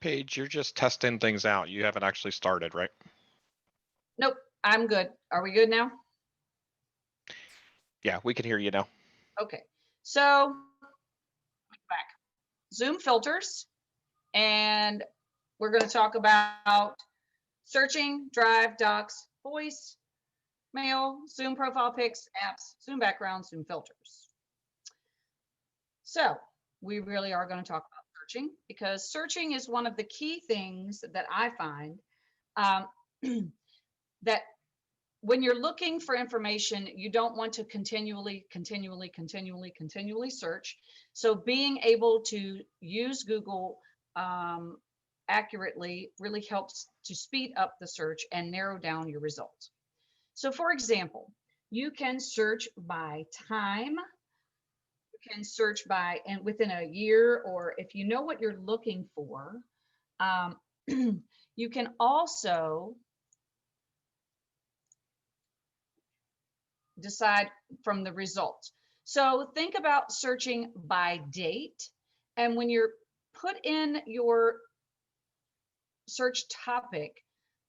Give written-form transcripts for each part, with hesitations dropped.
Paige, you're just testing things out. You haven't actually started, right? Nope, I'm good. Are we good now? Yeah, we can hear you now. Okay. So back. Zoom filters, and we're going to talk about searching, drive, docs, voice, mail, Zoom profile pics, apps, Zoom backgrounds, Zoom filters. So we really are going to talk about searching because searching is one of the key things that I find that when you're looking for information, you don't want to continually search. So being able to use Google accurately really helps to speed up the search and narrow down your results. So for example, you can search by time, you can search by and within a year, or if you know what you're looking for, you can also decide from the results. So think about searching by date. And when you're put in your search topic,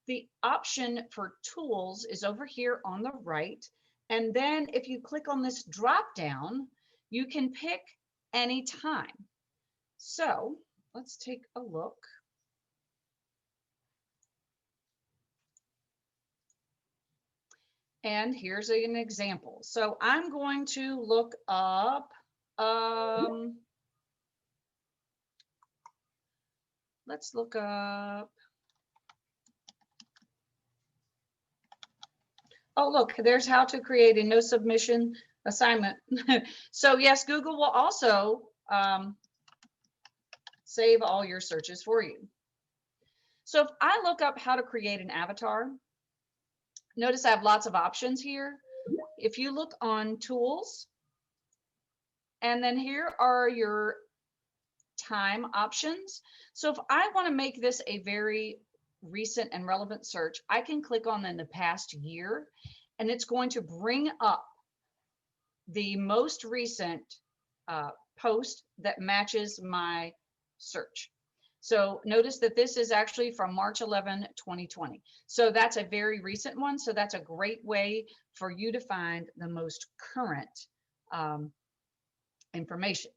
the option for tools is over here on the right. And then if you click on this drop down, you can pick any time. So let's take a look. And here's an example. So I'm going to look up, let's look up, oh, look, there's how to create a no submission assignment. So yes, Google will also save all your searches for you. So if I look up how to create an avatar, notice I have lots of options here. If you look on tools, and then here are your time options. So if I want to make this a very recent and relevant search, I can click on in the past year, and it's going to bring up the most recent post that matches my search. So notice that this is actually from March 11, 2020. So that's a very recent one. So that's a great way for you to find the most current information.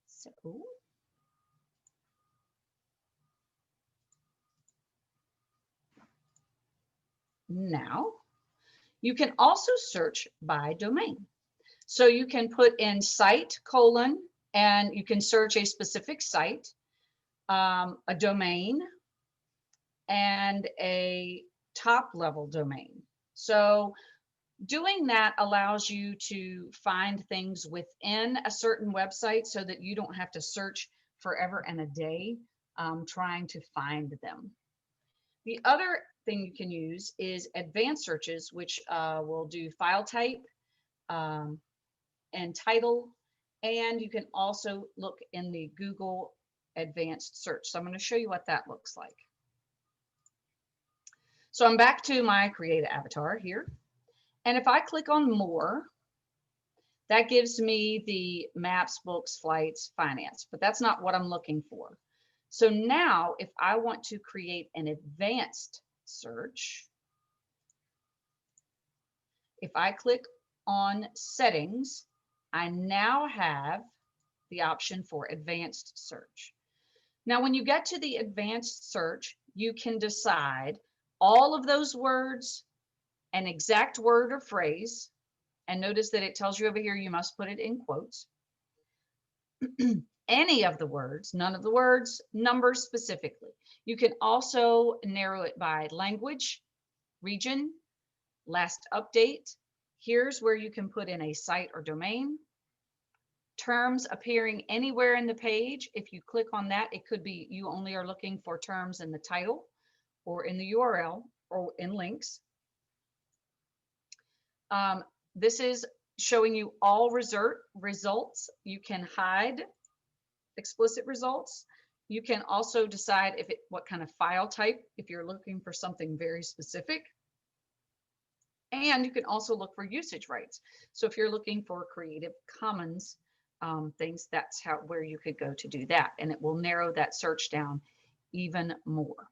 So now you can also search by domain. So you can put in site : and you can search a specific site, a domain, and a top level domain. So doing that allows you to find things within a certain website so that you don't have to search forever and a day trying to find them. The other thing you can use is advanced searches, which will do file type and title, and you can also look in the Google advanced search. So I'm going to show you what that looks like. So I'm back to my create avatar here. And if I click on more, that gives me the maps, books, flights, finance, but that's not what I'm looking for. So now if I want to create an advanced search, if I click on settings, I now have the option for advanced search. Now, when you get to the advanced search, you can decide all of those words, an exact word or phrase, and notice that it tells you over here, you must put it in quotes. Any of the words, none of the words, numbers specifically. You can also narrow it by language, region, last update. Here's where you can put in a site or domain. Terms appearing anywhere in the page. If you click on that, it could be you only are looking for terms in the title or in the URL or in links. This is showing you all results. You can hide explicit results. You can also decide what kind of file type, if you're looking for something very specific. And you can also look for usage rights. So if you're looking for Creative Commons things, that's where you could go to do that. And it will narrow that search down even more.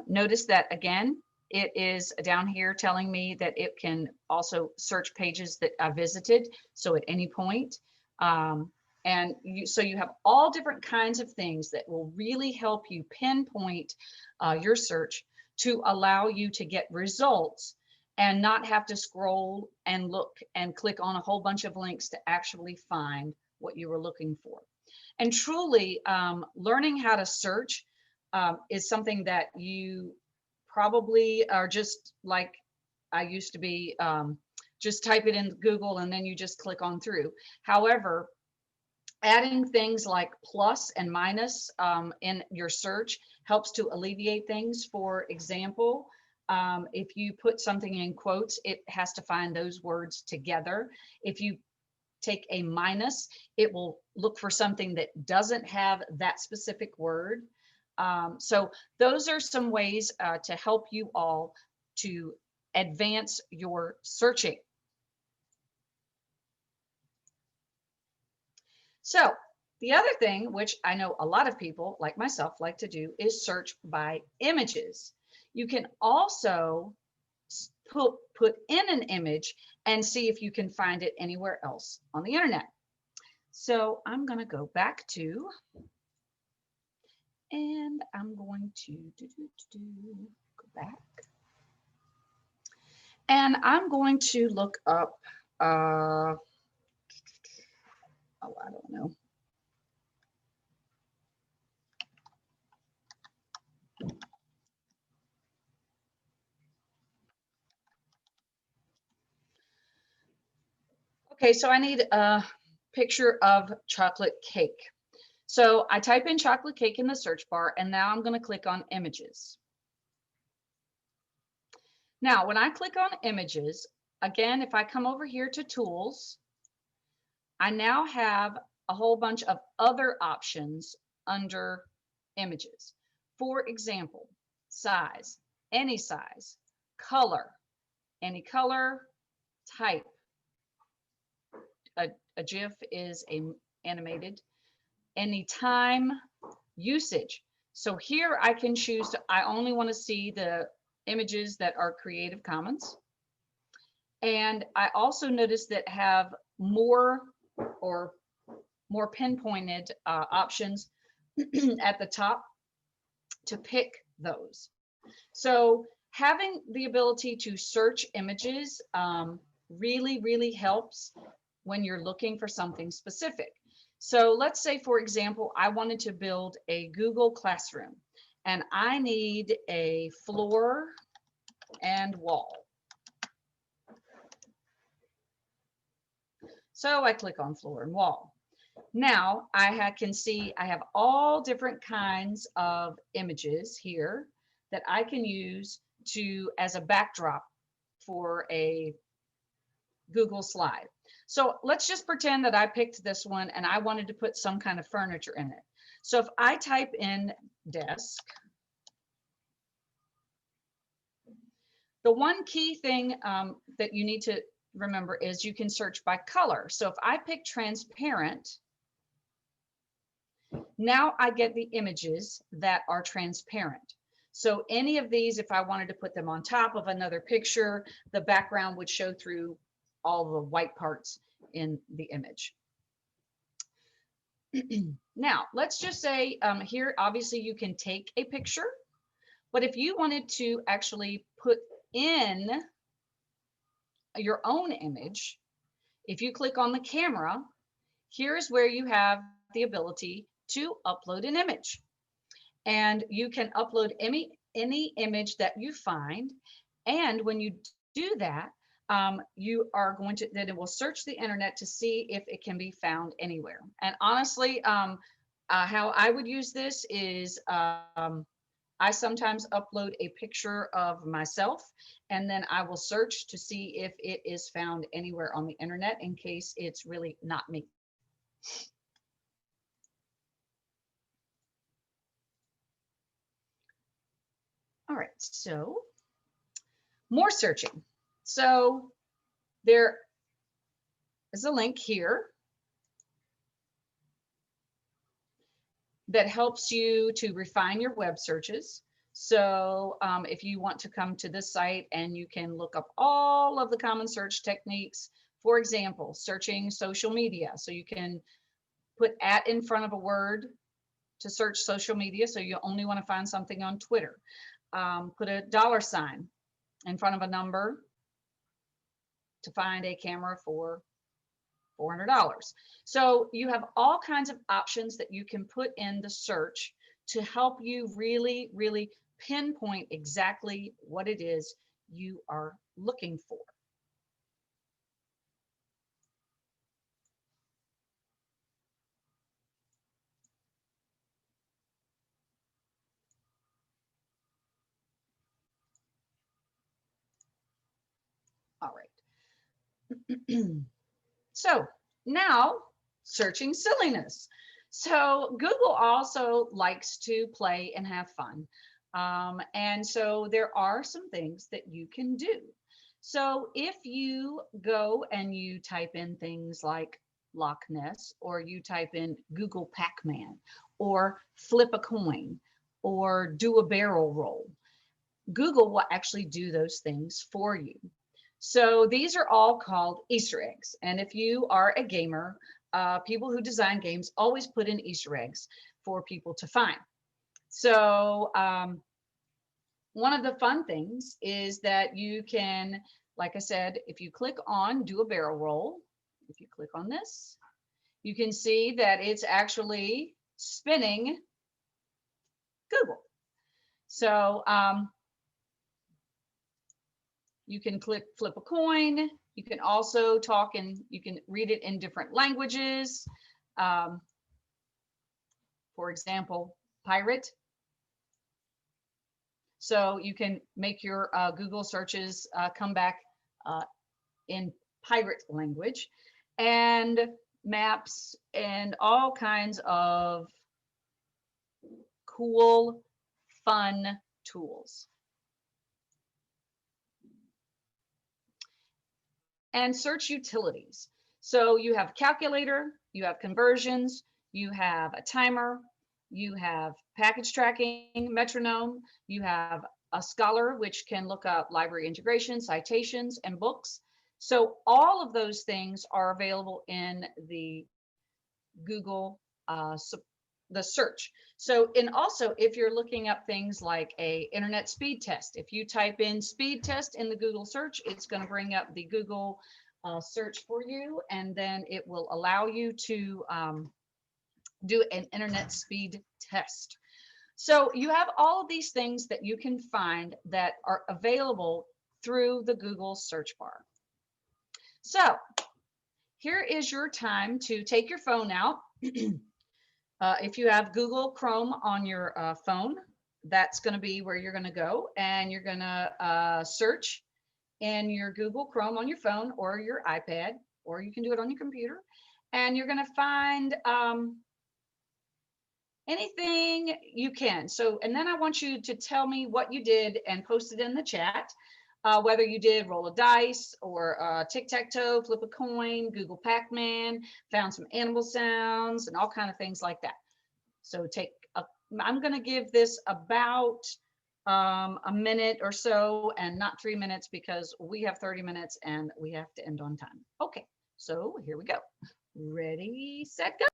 Notice that again, it is down here telling me that it can also search pages that I visited. So at any point, so you have all different kinds of things that will really help you pinpoint your search to allow you to get results and not have to scroll and look and click on a whole bunch of links to actually find what you were looking for. And truly, learning how to search is something that you probably are just like I used to be, just type it in Google and then you just click on through. However, adding things like plus and minus in your search helps to alleviate things. For example, if you put something in quotes, it has to find those words together. If you take a minus, it will look for something that doesn't have that specific word. So those are some ways to help you all to advance your searching. So the other thing, which I know a lot of people like myself like to do, is search by images. You can also put in an image and see if you can find it anywhere else on the internet. So I'm going to go back to, and I'm going to go back. And I'm going to look up, oh, I don't know. Okay, so I need a picture of chocolate cake. So I type in chocolate cake in the search bar, and now I'm going to click on images. Now, when I click on images, again, if I come over here to tools, I now have a whole bunch of other options under images. For example, size, any size, color, any color, type. A GIF is animated. Any time, usage. So here I can choose I only want to see the images that are Creative Commons. And I also noticed that have more or more pinpointed options at the top to pick those. So having the ability to search images really helps when you're looking for something specific. So let's say, for example, I wanted to build a Google Classroom and I need a floor and wall. So I click on floor and wall. Now I can see I have all different kinds of images here that I can use as a backdrop for a Google slide. So let's just pretend that I picked this one and I wanted to put some kind of furniture in it. So if I type in desk, the one key thing that you need to remember is you can search by color. So if I pick transparent, now I get the images that are transparent. So any of these, if I wanted to put them on top of another picture, the background would show through all the white parts in the image. Now, let's just say here, obviously you can take a picture, but if you wanted to actually put in your own image, if you click on the camera, here's where you have the ability to upload an image. And you can upload any image that you find. And when you do that, you are going to, then it will search the internet to see if it can be found anywhere. And honestly, how I would use this is I sometimes upload a picture of myself, and then I will search to see if it is found anywhere on the internet in case it's really not me. All right, so more searching. So there is a link here. that helps you to refine your web searches. So if you want to come to this site and you can look up all of the common search techniques, for example, searching social media. So you can put at in front of a word to search social media. So you only want to find something on Twitter. Put a $ in front of a number to find a camera for $400. So you have all kinds of options that you can put in the search to help you really, really pinpoint exactly what it is you are looking for. All right. So now searching silliness. So Google also likes to play and have fun. And so there are some things that you can do. So if you go and you type in things like Loch Ness, or you type in Google Pac-Man, or flip a coin, or do a barrel roll, Google will actually do those things for you. So these are all called Easter eggs. And if you are a gamer, people who design games always put in Easter eggs for people to find. So one of the fun things is that you can, like I said, if you click on do a barrel roll, if you click on this, you can see that it's actually spinning Google. So you can click flip a coin. You can also talk and you can read it in different languages. For example, pirate. So you can make your Google searches come back in pirate language, and maps and all kinds of cool, fun tools. And search utilities. So you have calculator, you have conversions, you have a timer, you have package tracking, metronome, you have a scholar, which can look up library integration, citations, and books. So all of those things are available in the Google the search. So, and also if you're looking up things like a internet speed test, if you type in speed test in the Google search, it's going to bring up the Google search for you, and then it will allow you to do an internet speed test. So you have all of these things that you can find that are available through the Google search bar. So here is your time to take your phone out. If you have Google Chrome on your phone, that's going to be where you're going to go, and you're going to search in your Google Chrome on your phone or your iPad, or you can do it on your computer, and you're going to find anything you can. So, and then I want you to tell me what you did and post it in the chat. Whether you did roll a dice or tic-tac-toe, flip a coin, Google Pac-Man, found some animal sounds and all kind of things like that. So I'm going to give this about a minute or so, and not 3 minutes, because we have 30 minutes and we have to end on time. Okay, so here we go. Ready, set, go.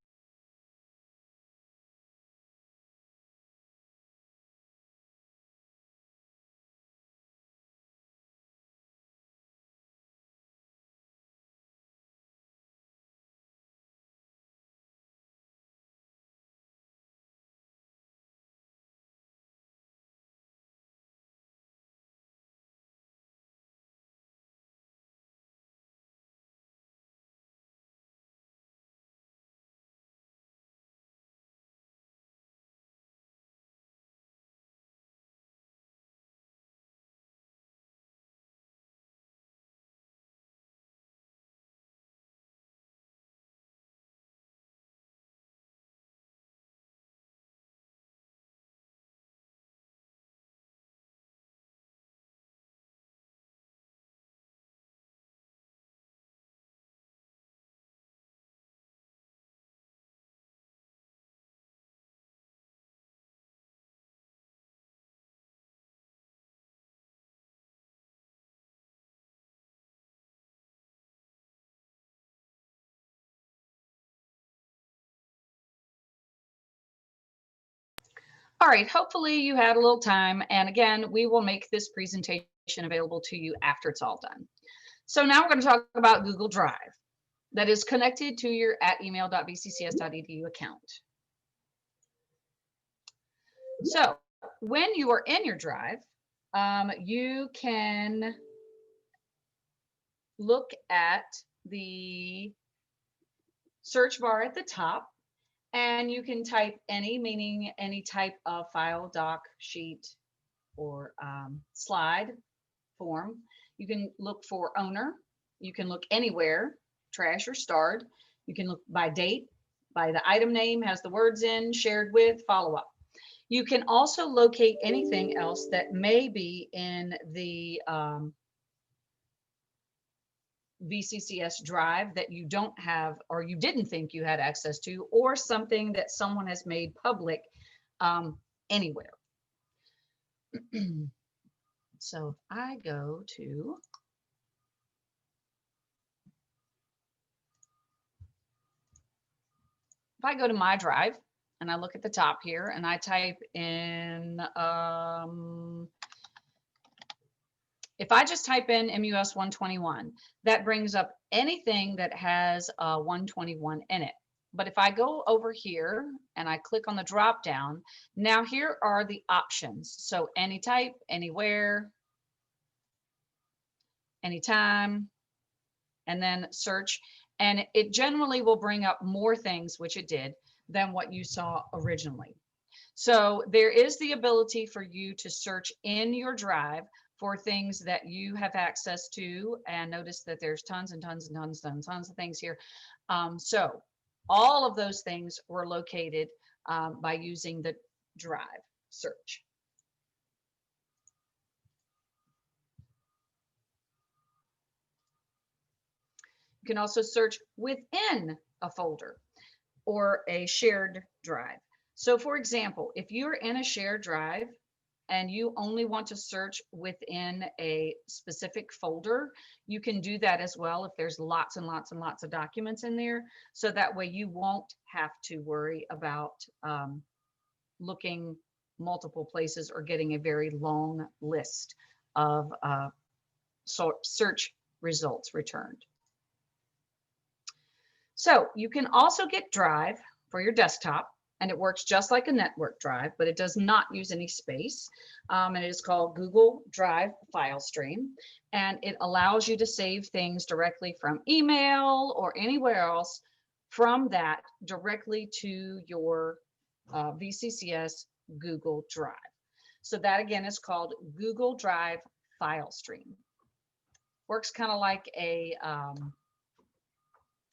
All right, hopefully you had a little time. And again, we will make this presentation available to you after it's all done. So now we're going to talk about Google Drive that is connected to your @email.vccs.edu account. So when you are in your Drive, you can look at the search bar at the top, and you can type any, meaning any type of file, doc, sheet, or slide form. You can look for owner. You can look anywhere, trash or starred. You can look by date, by the item name, has the words in, shared with, follow up. You can also locate anything else that may be in the VCCS drive that you don't have or you didn't think you had access to, or something that someone has made public anywhere. So if I go to my drive and I look at the top here and I type in if I just type in MUS 121, that brings up anything that has 121 in it. But if I go over here and I click on the drop down, now here are the options. So any type, anywhere, anytime, and then search. And it generally will bring up more things, which it did, than what you saw originally. So there is the ability for you to search in your drive for things that you have access to, and notice that there's tons and tons and tons and tons of things here. So all of those things were located by using the drive search. You can also search within a folder or a shared drive. So for example, if you're in a shared drive and you only want to search within a specific folder, you can do that as well if there's lots and lots and lots of documents in there. So that way you won't have to worry about looking multiple places or getting a very long list of search results returned. So you can also get Drive for your desktop, and it works just like a network drive, but it does not use any space. And it is called Google Drive File Stream, and it allows you to save things directly from email or anywhere else from that directly to your VCCS Google Drive. So that again is called Google Drive File Stream. Works kind of like a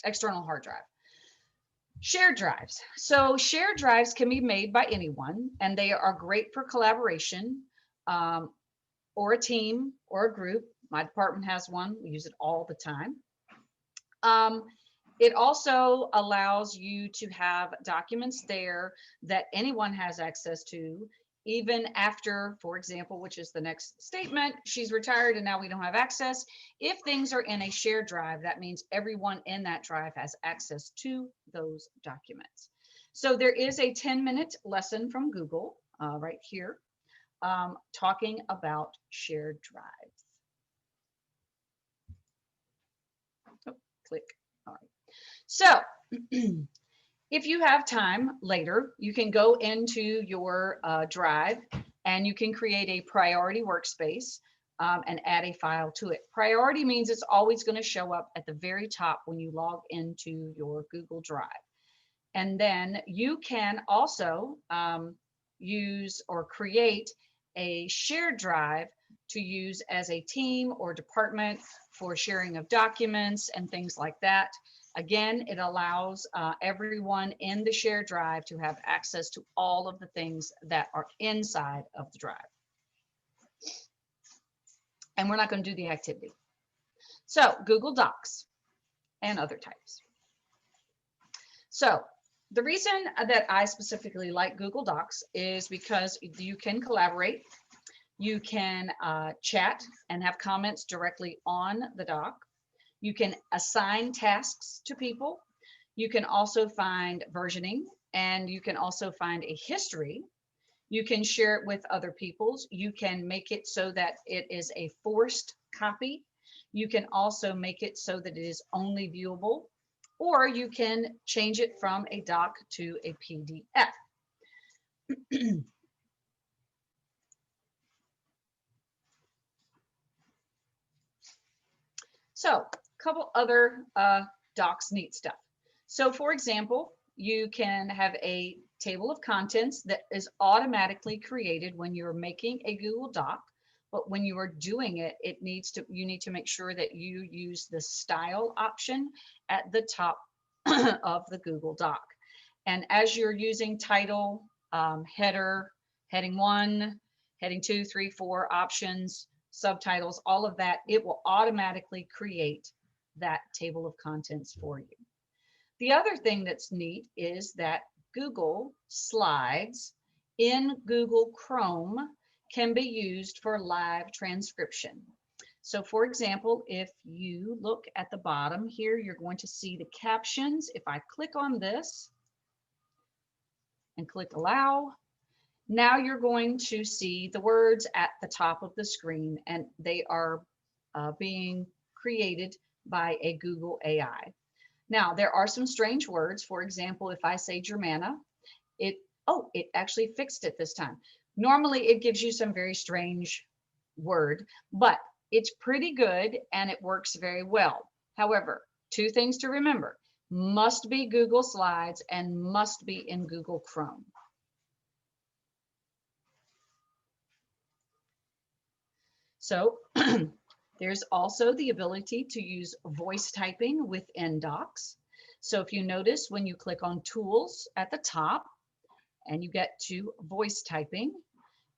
external hard drive. Shared drives. So shared drives can be made by anyone, and they are great for collaboration or a team or a group. My department has one. We use it all the time. It also allows you to have documents there that anyone has access to, even after, for example, which is the next statement, she's retired and now we don't have access. If things are in a shared drive, that means everyone in that drive has access to those documents. So there is a 10-minute lesson from Google right here talking about shared drives. Oh, click. All right. So if you have time later, you can go into your drive and you can create a priority workspace and add a file to it. Priority means it's always going to show up at the very top when you log into your Google Drive. And then you can also use or create a shared drive to use as a team or department for sharing of documents and things like that. Again, it allows everyone in the shared drive to have access to all of the things that are inside of the drive. And we're not going to do the activity. So Google Docs and other types. So the reason that I specifically like Google Docs is because you can collaborate, you can chat and have comments directly on the doc. You can assign tasks to people. You can also find versioning, and you can also find a history. You can share it with other people's. You can make it so that it is a forced copy. You can also make it so that it is only viewable, or you can change it from a doc to a PDF. So a couple other docs neat stuff. So for example, you can have a table of contents that is automatically created when you're making a Google Doc. But when you are doing it, you need to make sure that you use the style option at the top of the Google Doc. And as you're using title, header, heading 1, heading 2, 3, 4 options, subtitles, all of that, it will automatically create that table of contents for you. The other thing that's neat is that Google Slides in Google Chrome can be used for live transcription. So for example, if you look at the bottom here, you're going to see the captions. If I click on this and click allow, now you're going to see the words at the top of the screen, and they are being created by a Google AI. Now, there are some strange words. For example, if I say Germana, it actually fixed it this time. Normally, it gives you some very strange word, but it's pretty good and it works very well. However, two things to remember: must be Google Slides and must be in Google Chrome. So there's also the ability to use voice typing within docs. So if you notice, when you click on tools at the top and you get to voice typing,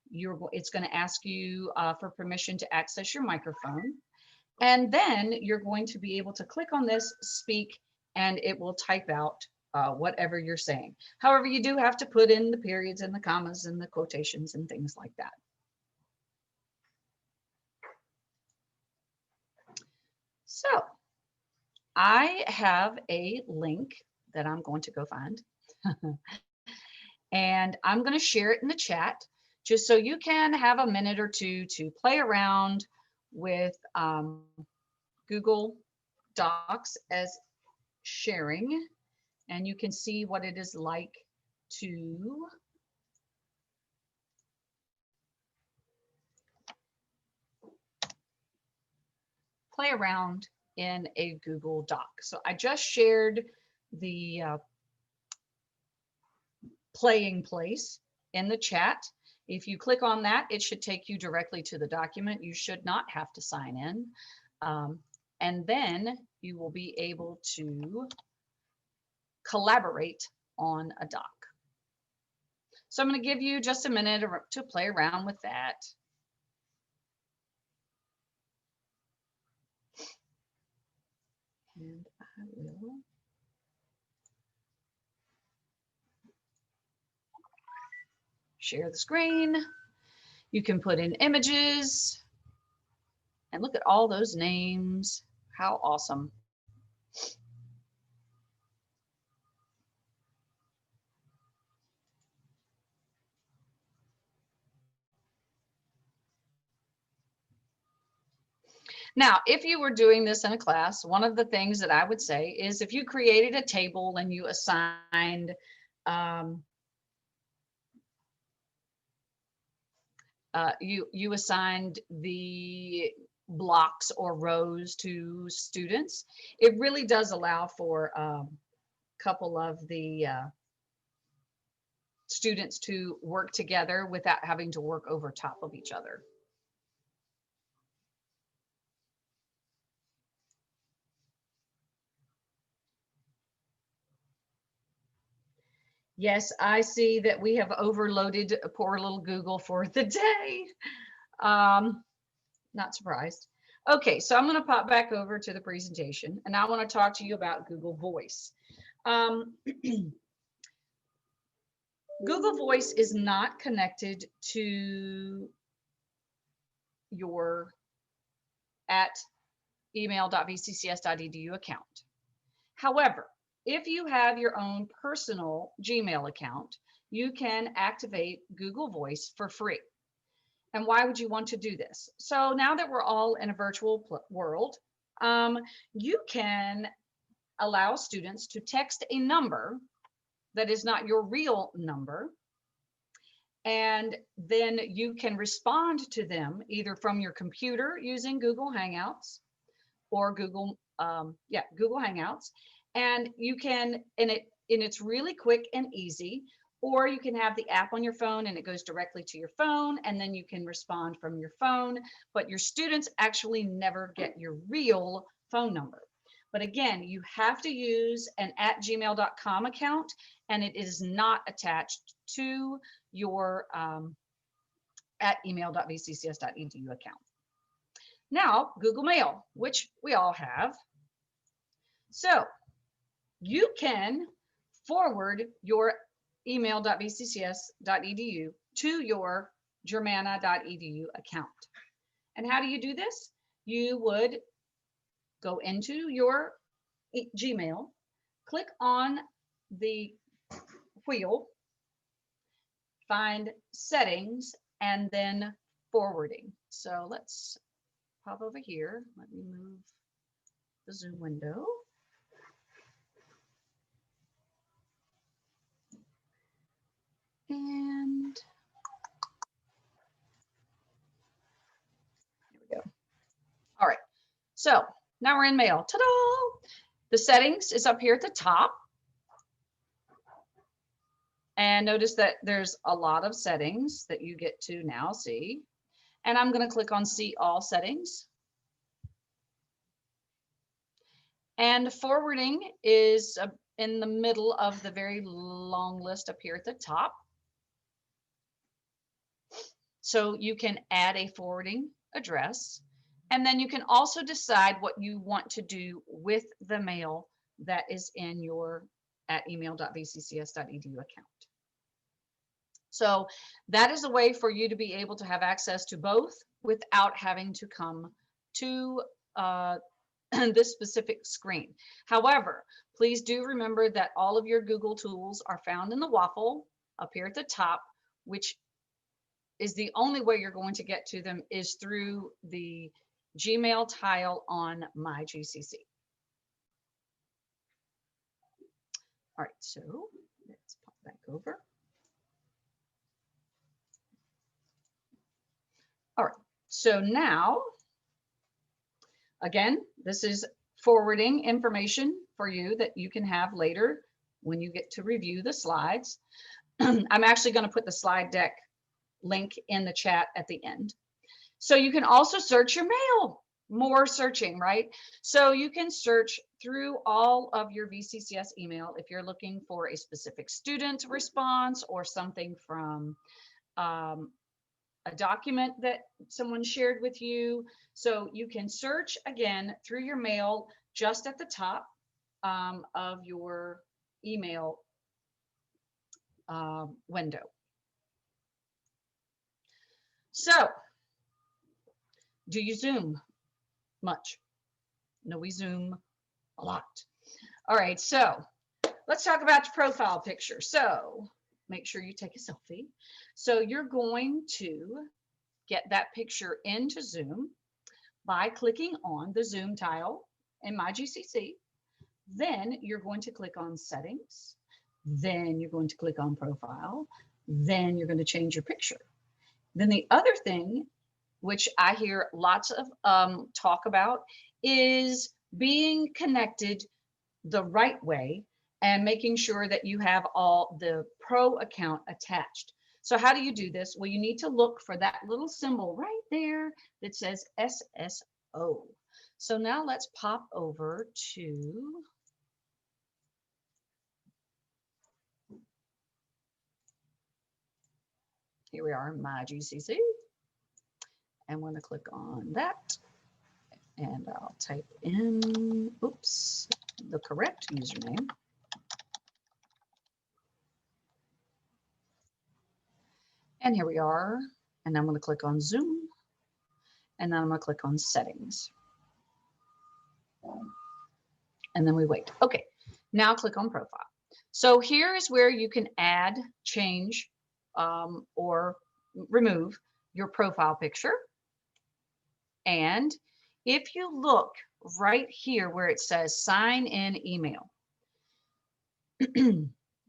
it's going to ask you for permission to access your microphone. And then you're going to be able to click on this, speak, and it will type out whatever you're saying. However, you do have to put in the periods and the commas and the quotations and things like that. So I have a link that I'm going to go find. And I'm going to share it in the chat just so you can have a minute or two to play around with Google Docs as sharing, and you can see what it is like to play around in a Google Doc. So I just shared the playing place in the chat. If you click on that, it should take you directly to the document. You should not have to sign in. And then you will be able to collaborate on a doc. So I'm going to give you just a minute to play around with that. And I will share the screen. You can put in images and look at all those names. How awesome. Now, if you were doing this in a class, one of the things that I would say is if you created a table and you assigned you assigned the blocks or rows to students, it really does allow for a couple of the students to work together without having to work over top of each other. Yes, I see that we have overloaded poor little Google for the day. Not surprised. Okay, so I'm going to pop back over to the presentation, and I want to talk to you about Google Voice. Google Voice is not connected to your @email.vccs.edu account. However, if you have your own personal Gmail account, you can activate Google Voice for free. And why would you want to do this? So now that we're all in a virtual world, you can allow students to text a number that is not your real number. And then you can respond to them either from your computer using Google Hangouts or Google Hangouts. And you can, and it's really quick and easy, or you can have the app on your phone and it goes directly to your phone and then you can respond from your phone, but your students actually never get your real phone number. But again, you have to use an @gmail.com account and it is not attached to your @email.vccs.edu account. Now, Google Mail, which we all have. So you can forward your email.vccs.edu to your germana.edu account. And how do you do this? You would go into your Gmail, click on the wheel, find settings, and then forwarding. So let's pop over here. Let me move the Zoom window. And here we go. All right. So now we're in Mail. Ta-da! The settings is up here at the top. And notice that there's a lot of settings that you get to now see. And I'm going to click on See All Settings. And forwarding is in the middle of the very long list up here at the top. So you can add a forwarding address. And then you can also decide what you want to do with the mail that is in your @email.vccs.edu account. So that is a way for you to be able to have access to both without having to come to this specific screen. However, please do remember that all of your Google tools are found in the waffle up here at the top, which is the only way you're going to get to them is through the Gmail tile on My GCC. All right, so let's pop back over. All right, so now, again, this is forwarding information for you that you can have later when you get to review the slides. I'm actually going to put the slide deck link in the chat at the end. So you can also search your mail, more searching, right? So you can search through all of your VCCS email if you're looking for a specific student response or something from a document that someone shared with you. So you can search again through your mail just at the top of your email window. So, do you Zoom much? No, we Zoom a lot. All right, so let's talk about your profile picture. So make sure you take a selfie. So you're going to get that picture into Zoom by clicking on the Zoom tile in My GCC. Then you're going to click on Settings. Then you're going to click on Profile. Then you're going to change your picture. Then the other thing, which I hear lots of talk about, is being connected the right way and making sure that you have all the pro account attached. So how do you do this? Well, you need to look for that little symbol right there that says SSO. So now let's pop over to here we are in My GCC. I'm going to click on that and I'll type in, oops, the correct username. And here we are. And I'm going to click on Zoom. And then I'm going to click on Settings. And then we wait. Okay, now click on Profile. So here is where you can add, change, or remove your profile picture. And if you look right here where it says sign in email,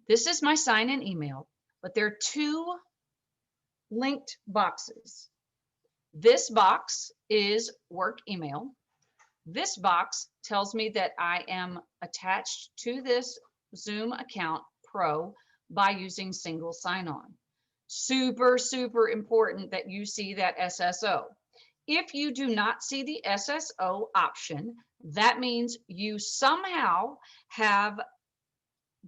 this is my sign in email, but there are two linked boxes. This box is work email. This box tells me that I am attached to this Zoom account Pro by using single sign-on. Super, super important that you see that SSO. If you do not see the SSO option, that means you somehow have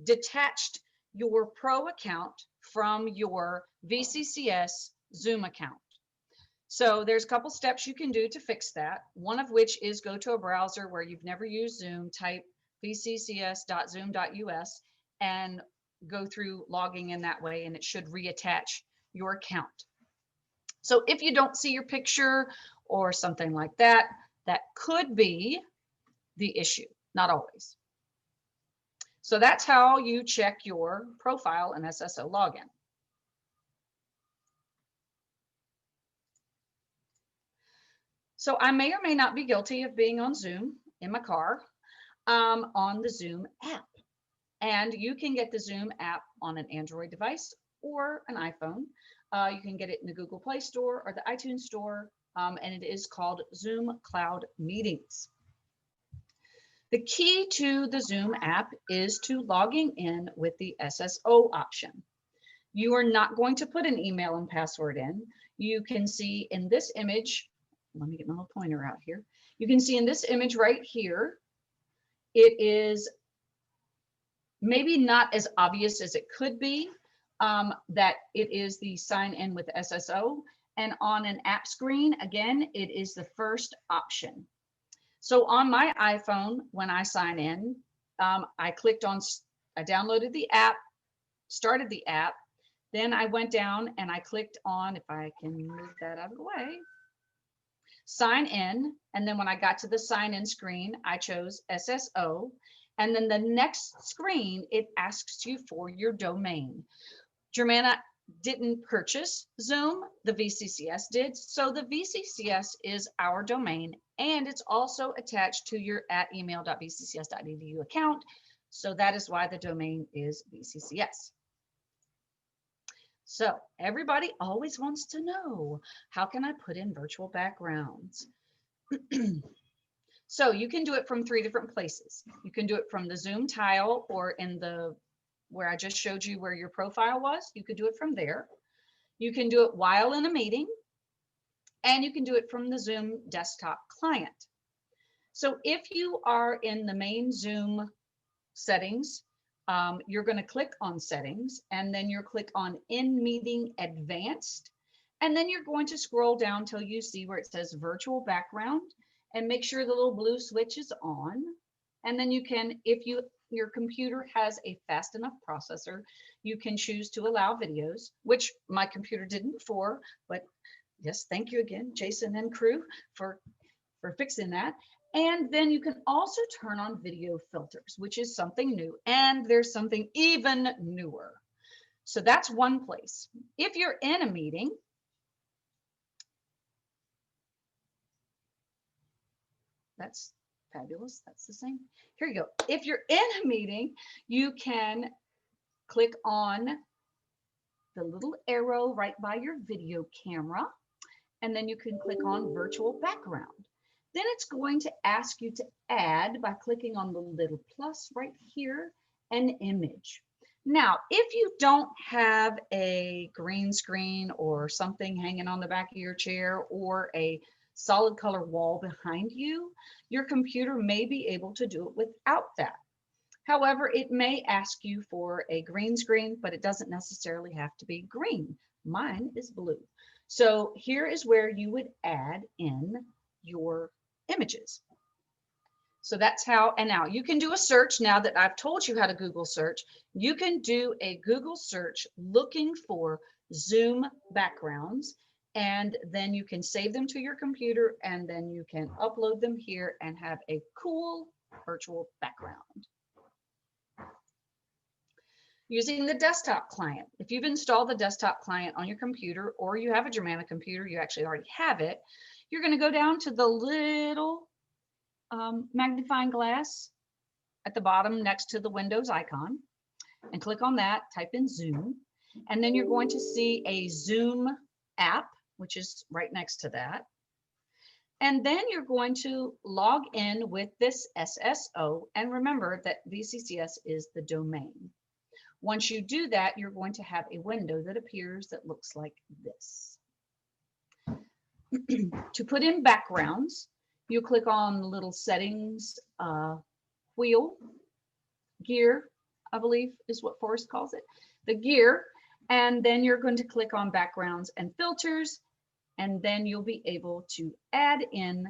detached your Pro account from your VCCS Zoom account. So there's a couple steps you can do to fix that. One of which is go to a browser where you've never used Zoom, type vccs.zoom.us and go through logging in that way, and it should reattach your account. So if you don't see your picture or something like that, that could be the issue, not always. So that's how you check your profile and SSO login. So I may or may not be guilty of being on Zoom in my car on the Zoom app. And you can get the Zoom app on an Android device or an iPhone. You can get it in the Google Play Store or the iTunes Store, and it is called Zoom Cloud Meetings. The key to the Zoom app is to logging in with the SSO option. You are not going to put an email and password in. You can see in this image, let me get my little pointer out here. You can see in this image right here, it is maybe not as obvious as it could be that it is the sign in with SSO. And on an app screen, again, it is the first option. So on my iPhone, when I sign in, I downloaded the app, started the app, then I went down and I clicked on, if I can move that out of the way, sign in. And then when I got to the sign in screen, I chose SSO. And then the next screen, it asks you for your domain. Germana didn't purchase Zoom, the VCCS did. So the VCCS is our domain, and it's also attached to your @email.vccs.edu account. So that is why the domain is VCCS. So everybody always wants to know, how can I put in virtual backgrounds? So you can do it from 3 different places. You can do it from the Zoom tile or in the, where I just showed you where your profile was. You could do it from there. You can do it while in a meeting, and you can do it from the Zoom desktop client. So if you are in the main Zoom settings, you're going to click on settings, and then you'll click on in meeting advanced, and then you're going to scroll down till you see where it says virtual background, and make sure the little blue switch is on. And then you can, if your computer has a fast enough processor, you can choose to allow videos, which my computer didn't before, but yes, thank you again, Jason and crew, for fixing that. And then you can also turn on video filters, which is something new. And there's something even newer. So that's one place. If you're in a meeting, that's fabulous. That's the same. Here you go. If you're in a meeting, you can click on the little arrow right by your video camera, and then you can click on virtual background. Then it's going to ask you to add, by clicking on the little plus right here, an image. Now, if you don't have a green screen or something hanging on the back of your chair or a solid color wall behind you, your computer may be able to do it without that. However, it may ask you for a green screen, but it doesn't necessarily have to be green. Mine is blue. So here is where you would add in your images. So that's how, and now you can do a search. Now that I've told you how to Google search, you can do a Google search looking for Zoom backgrounds, and then you can save them to your computer, and then you can upload them here and have a cool virtual background. using the desktop client. If you've installed the desktop client on your computer or you have a Germana computer, you actually already have it, you're going to go down to the little magnifying glass at the bottom next to the Windows icon and click on that, type in Zoom, and then you're going to see a Zoom app, which is right next to that. And then you're going to log in with this SSO, and remember that VCCS is the domain. Once you do that, you're going to have a window that appears that looks like this. To put in backgrounds, you click on the little settings wheel, gear, I believe is what Forrest calls it, the gear, and then you're going to click on backgrounds and filters, and then you'll be able to add in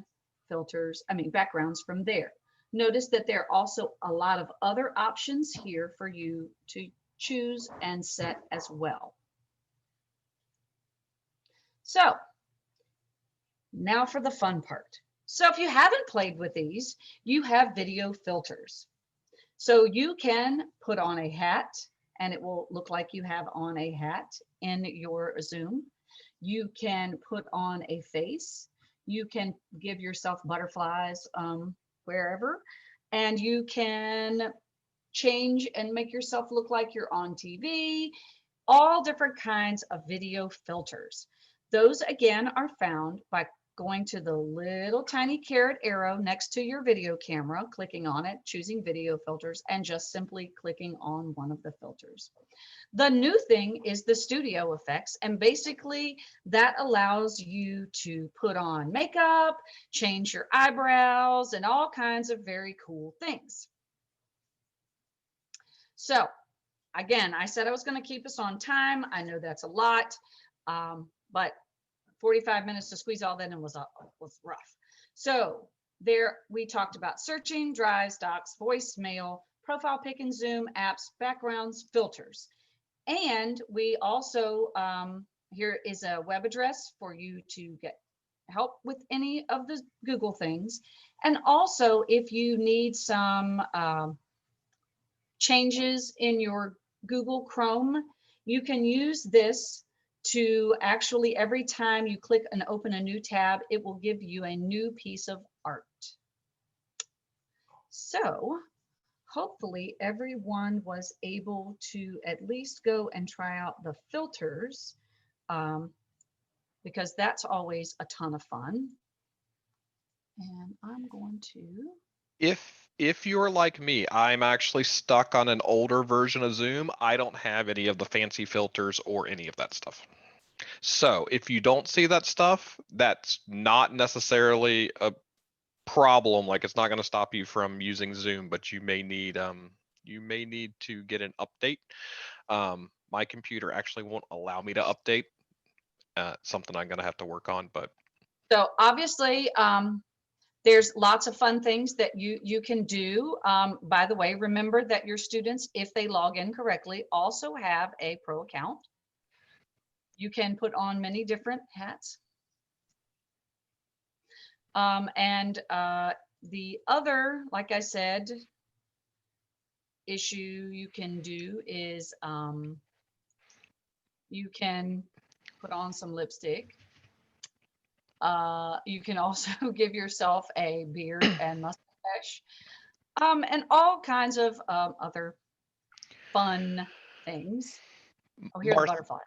backgrounds from there. Notice that there are also a lot of other options here for you to choose and set as well. So now for the fun part. So if you haven't played with these, you have video filters. So you can put on a hat and it will look like you have on a hat in your Zoom. You can put on a face. You can give yourself butterflies wherever, and you can change and make yourself look like you're on TV, all different kinds of video filters. Those again are found by going to the little tiny caret arrow next to your video camera, clicking on it, choosing video filters, and just simply clicking on one of the filters. The new thing is the studio effects, and basically that allows you to put on makeup, change your eyebrows, and all kinds of very cool things. So again, I said I was going to keep us on time. I know that's a lot, but 45 minutes to squeeze all that in was rough. So there we talked about searching, drives, docs, voicemail, profile pic and Zoom, apps, backgrounds, filters. And we also, here is a web address for you to get help with any of the Google things. And also if you need some changes in your Google Chrome, you can use this to actually, every time you click and open a new tab, it will give you a new piece of art. So hopefully everyone was able to at least go and try out the filters, because that's always a ton of fun. And I'm going to. If you're like me, I'm actually stuck on an older version of Zoom. I don't have any of the fancy filters or any of that stuff. So if you don't see that stuff, that's not necessarily a problem. Like it's not going to stop you from using Zoom, but you may need to get an update. My computer actually won't allow me to update. Something I'm going to have to work on, but. So obviously, there's lots of fun things that you can do. By the way, remember that your students, if they log in correctly, also have a pro account. You can put on many different hats. And the other, like I said, issue you can do is you can put on some lipstick. You can also give yourself a beard and mustache, and all kinds of other fun things. Oh, here's the butterfly.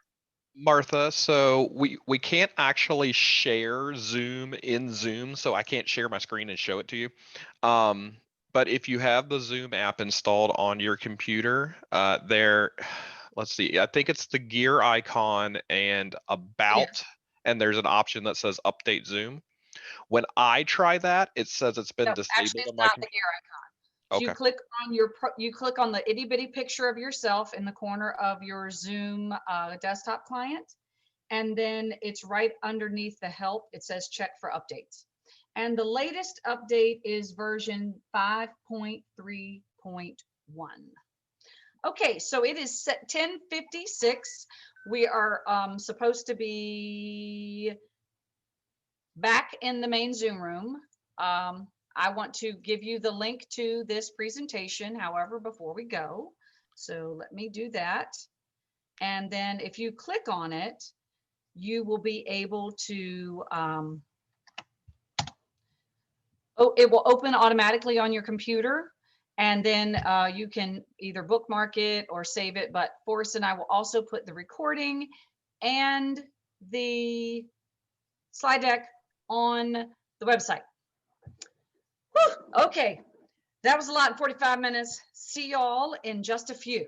Martha, so we can't actually share Zoom in Zoom, so I can't share my screen and show it to you. But if you have the Zoom app installed on your computer, let's see, I think it's the gear icon and about, and there's an option that says update Zoom. When I try that, it says it's been disabled actually, it's on my not computer. the gear icon. Okay. You click on the itty bitty picture of yourself in the corner of your Zoom desktop client, and then it's right underneath the help. It says check for updates, and the latest update is version 5.3.1. Okay, so it is 10:56. We are supposed to be back in the main Zoom room. I want to give you the link to this presentation. However, before we go, So let me do that. And then if you click on it, you will be able to, it will open automatically on your computer. And then you can either bookmark it or save it. But Forrest and I will also put the recording and the slide deck on the website. Whew, okay, that was a lot in 45 minutes. See y'all in just a few.